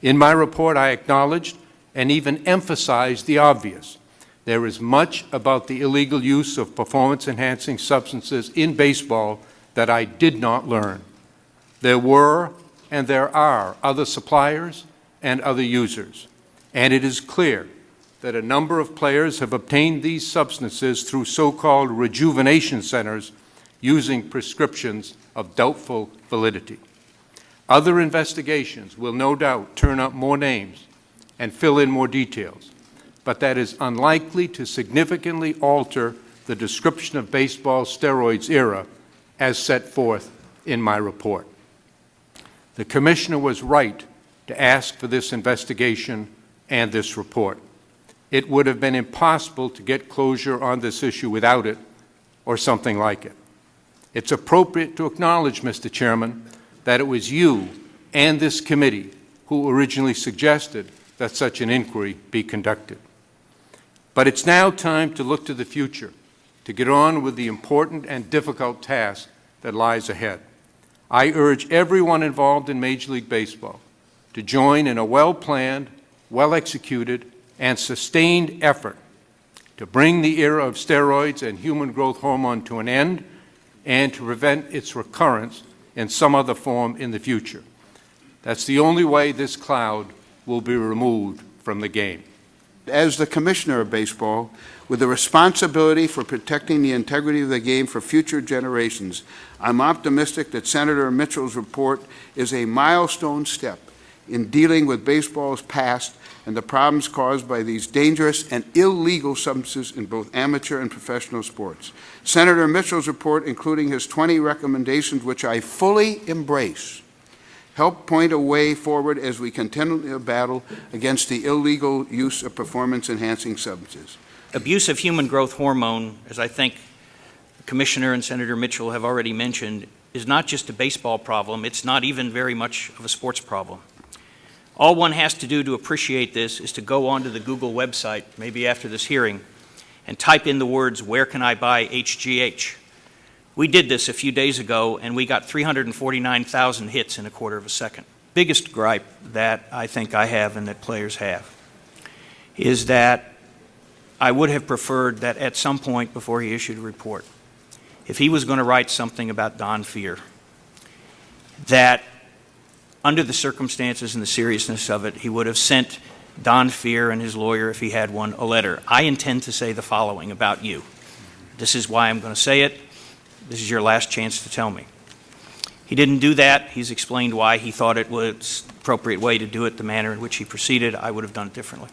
In my report, I acknowledged and even emphasized the obvious. There is much about the illegal use of performance-enhancing substances in baseball that I did not learn. There were and there are other suppliers and other users, and it is clear that a number of players have obtained these substances through so-called rejuvenation centers using prescriptions of doubtful validity. Other investigations will no doubt turn up more names and fill in more details, but that is unlikely to significantly alter the description of baseball's steroids era as set forth in my report. The Commissioner was right to ask for this investigation and this report. It would have been impossible to get closure on this issue without it, or something like it. It's appropriate to acknowledge, Mr. Chairman, that it was you and this committee who originally suggested that such an inquiry be conducted. But it's now time to look to the future, to get on with the important and difficult task that lies ahead. I urge everyone involved in Major League Baseball to join in a well-planned, well-executed, and sustained effort to bring the era of steroids and human growth hormone to an end and to prevent its recurrence in some other form in the future. That's the only way this cloud will be removed from the game. As the Commissioner of Baseball, with the responsibility for protecting the integrity of the game for future generations, I'm optimistic that Senator Mitchell's report is a milestone step in dealing with baseball's past and the problems caused by these dangerous and illegal substances in both amateur and professional sports. Senator Mitchell's report, including his 20 recommendations, which I fully embrace, help point a way forward as we continue to battle against the illegal use of performance-enhancing substances. Abuse of human growth hormone, as I think the Commissioner and Senator Mitchell have already mentioned, is not just a baseball problem. It's not even very much of a sports problem. All one has to do to appreciate this is to go onto the Google website, maybe after this hearing, and type in the words, "Where can I buy HGH?" We did this a few days ago, and we got 349,000 hits in a quarter of a second. Biggest gripe that I think I have and that players have is that I would have preferred that at some point before he issued a report, if he was going to write something about Don Fear, that under the circumstances and the seriousness of it, he would have sent Don Fear and his lawyer, if he had one, a letter. I intend to say the following about you. This is why I'm going to say it. This is your last chance to tell me. He didn't do that. He's explained why he thought it was the appropriate way to do it, the manner in which he proceeded. I would have done it differently.